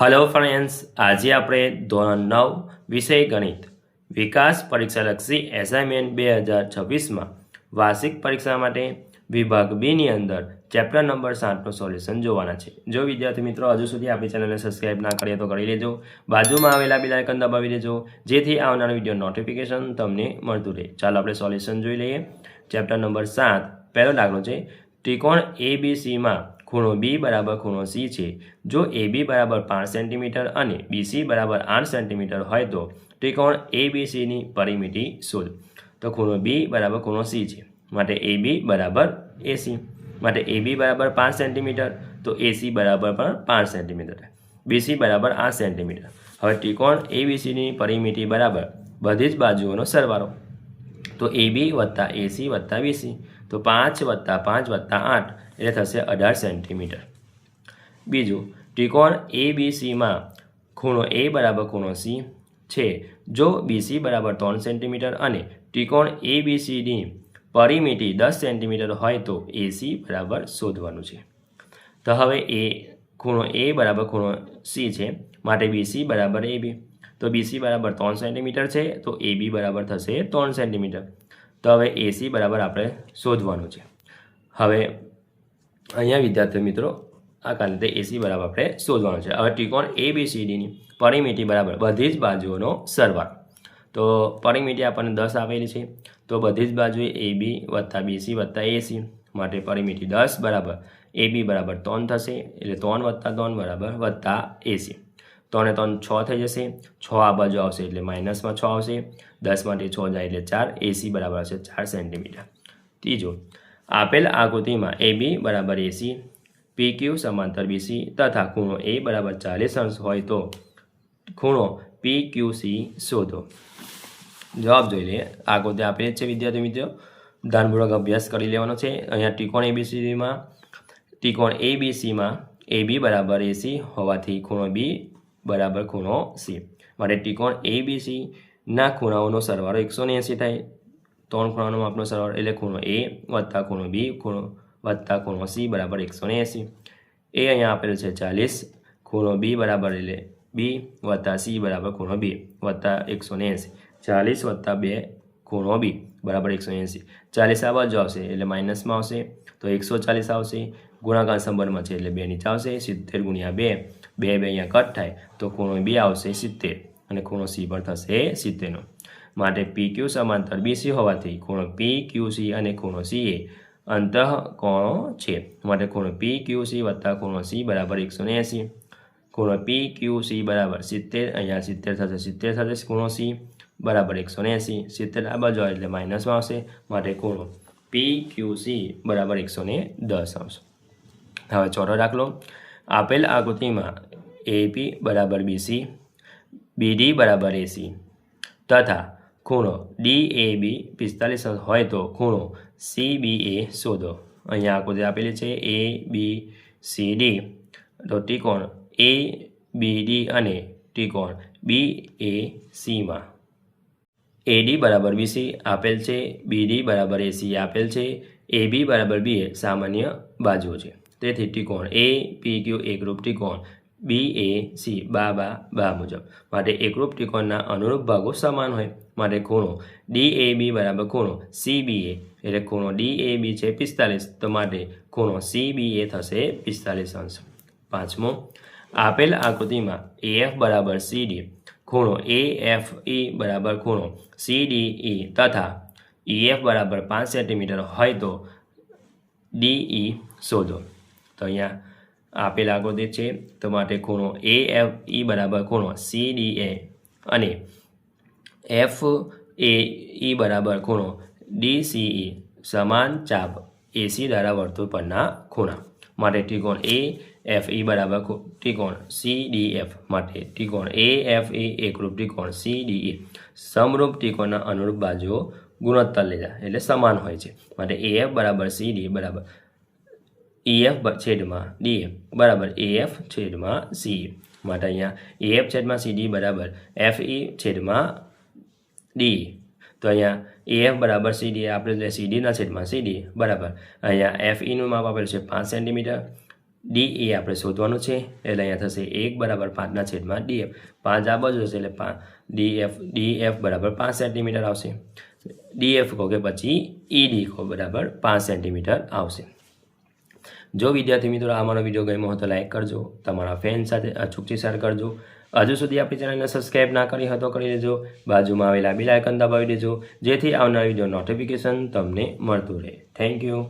Hello friends, आज આપણે ધોરણ 9 વિષય ગણિત વિકાસ પરીક્ષાલક્ષી એસાઇનમેન્ટ 2026 માં વાર્ષિક પરીક્ષા માટે વિભાગ બી ની અંદર ચેપ્ટર નંબર 7 નું સોલ્યુશન જોવાના છે। જો વિદ્યાર્થી મિત્રો હજુ સુધી આપણી ચેનલને સબસ્ક્રાઇબ ના કરીએ તો કરી લેજો, બાજુમાં આવેલા બેલ આઇકન દબાવી દેજો જેથી આવનારા વિડિયો નોટિફિકેશન તમને મળતું રહે। ચાલો આપણે સોલ્યુશન જોઈ લઈએ। ચેપ્ટર નંબર 7 પહેલો દાખલો છે ત્રિકોણ ABC માં ખૂણો B બરાબર ખૂણો C છે। જો AB બરાબર 5 સેન્ટીમીટર અને BC બરાબર 8 સેન્ટીમીટર હોય તો ત્રિકોણ ABC ની પરિમિતિ શોધ। તો ખૂણો B બરાબર ખૂણો C છે માટે AB બરાબર AC, માટે AB બરાબર 5 સેન્ટીમીટર તો AC બરાબર પણ 5 સેન્ટીમીટર, BC બરાબર 8 સેન્ટીમીટર। હવે ત્રિકોણ ABC ની પરિમિતિ બરાબર બધી જ બાજુઓનો સરવાળો, તો AB વત્તા AC વત્તા BC, તો 5 વત્તા 5 વત્તા 8 એટલે થશે 18 સેન્ટીમીટર। બીજું, ત્રિકોણ ABC માં ખૂણો A બરાબર ખૂણો C છે। જો BC બરાબર 3 સેન્ટીમીટર અને ત્રિકોણ ABC ની પરિમિતિ 10 સેન્ટીમીટર હોય તો AC બરાબર શોધવાનું છે। તો હવે ખૂણો A બરાબર ખૂણો C છે માટે BC બરાબર AB, તો BC બરાબર 3 સેન્ટીમીટર છે તો AB બરાબર થશે 3 સેન્ટીમીટર। તો હવે AC બરાબર આપણે શોધવાનું છે। હવે અહીંયા વિદ્યાર્થી મિત્રો આ કારણે AC બરાબર આપણે શોધવાનું છે। હવે ત્રિકોણ ABCD ની પરિમિતિ બરાબર બધી જ બાજુઓનો સરવાળો, તો પરિમિતિ આપણને 10 આપેલી છે તો બધી જ બાજુએ AB વત્તા BC વત્તા AC માટે પરિમિતિ 10 બરાબર AB બરાબર 3 થશે, એટલે 3 વત્તા 3 બરાબર વત્તા AC, 3 ને 3 6 થઈ જશે, 6 આ બાજુ આવશે એટલે માઇનસમાં 6 આવશે, 10 માંથી 6 જાય એટલે 4, AC બરાબર હશે 4 સેન્ટીમીટર। ત્રીજો, આપેલ આકૃતિમાં AB બરાબર AC, PQ સમાંતર BC તથા ખૂણો A બરાબર 40 અંશ હોય તો ખૂણો PQC શોધો। જવાબ જોઈ લઈએ। આકૃતિ આપેલી છે વિદ્યાર્થી મિત્રો, ધ્યાનપૂર્વક અભ્યાસ કરી લેવાનો છે। અહીંયા ત્રિકોણ ABCમાં AB બરાબર AC હોવાથી ખૂણો B બરાબર ખૂણો C, માટે ત્રિકોણ ABC ના ખૂણાઓનો સરવાળો 180 થાય। 3 ખૂણાનો માપનો સરવાળો એટલે ખૂણો A વત્તા ખૂણો B વત્તા ખૂણો C બરાબર 180। એ અહીંયા આપેલ છે 40, ખૂણો B બરાબર એટલે B વત્તા C બરાબર ખૂણો B વત્તા 180, 40 વત્તા 2 ખૂણો B બરાબર 180, 40 આ બાજુ આવશે એટલે માઇનસમાં આવશે તો 140 આવશે, ગુણાકાર સંબંધમાં છે એટલે 2 નીચે આવશે, 70 ગુણ્યા 2, 2 અહીંયા કટ થાય તો ખૂણો B આવશે 70 અને ખૂણો C પણ થશે 70નો, માટે PQ સમાંતર BC હોવાથી ખૂણો PQC અને ખૂણો CA અંતઃકોણો છે, માટે ખૂણો PQC વત્તા ખૂણો C બરાબર 180, ખૂણો PQC બરાબર 70, અહીંયા 70 થશે ખૂણો C બરાબર 180, 70 આ બાજુ આવે એટલે માઇનસમાં આવશે, માટે ખૂણો PQC બરાબર 110 આવશે। હવે ચોથો દાખલો, આપેલ આકૃતિમાં AB બરાબર BC, BD બરાબર AC તથા ખૂણો DAB 45 અંશ હોય તો ખૂણો CBA શોધો। અહીંયા આકૃતિ આપેલી છે ABCD, તો ત્રિકોણ ABD અને ત્રિકોણ BAC માં AD બરાબર BC આપેલ છે, BD બરાબર AC આપેલ છે, AB બરાબર BA સામાન્ય બાજુઓ છે, તેથી ત્રિકોણ APQ એકરૂપ ત્રિકોણ BAC બા મુજબ, માટે એકરૂપ ત્રિકોણના અનુરૂપ ભાગો સમાન હોય, માટે ખૂણો DAB બરાબર ખૂણો CBA એટલે ખૂણો DAB છે 45 તો માટે ખૂણો CBA થશે 45 અંશ। પાંચમો, આપેલ આકૃતિમાં AF બરાબર CD, ખૂણો AFE બરાબર ખૂણો CDE તથા EF બરાબર 5 સેન્ટીમીટર હોય તો DE શોધો। તો અહીંયા આપેલ આકૃતિ છે તો માટે ખૂણો AFE બરાબર ખૂણો CDA અને FAE બરાબર ખૂણો DCE સમાન ચાપ AC દ્વારા વર્તુળ પરના ખૂણા, માટે ત્રિકોણ AFE બરાબર ત્રિકોણ CDF, માટે ત્રિકોણ AFE એકરૂપ ત્રિકોણ CDE સમરૂપ ત્રિકોણના અનુરૂપ બાજુઓ ગુણોત્તર લીધા એટલે સમાન હોય છે, માટે AF બરાબર CD બરાબર EF છેદમાં DA બરાબર AF છેદમાં CE, માટે અહીંયા AF છેદમાં CD બરાબર FE છેદમાં DE, તો અહીંયા AF બરાબર CD આપણે CD ના છેદમાં CD બરાબર અહીંયા FE નું માપ આપેલું છે 5 સેન્ટીમીટર ડી એ આપણે શોધવાનું છે એટલે અહીંયા થશે 1 બરાબર 5/DF 5 આ બાજુ હશે એટલે DF બરાબર 5 સેન્ટીમીટર આવશે DF કહો કે પછી ED કહો બરાબર 5 સેન્ટીમીટર આવશે જો વિદ્યાર્થી મિત્રો અમારો વિડીયો ગમ્યો હોય તો લાઈક કરજો તમારા ફ્રેન્ડ સાથે અચૂકથી શેર કરજો હજુ સુધી આપણી ચેનલને સબસ્ક્રાઈબ ના કરી હોય તો કરી દેજો બાજુમાં આવેલા બેલ આઇકન દબાવી દેજો જેથી આવનાર વિડીયો નોટિફિકેશન તમને મળતું રહે થેન્ક યુ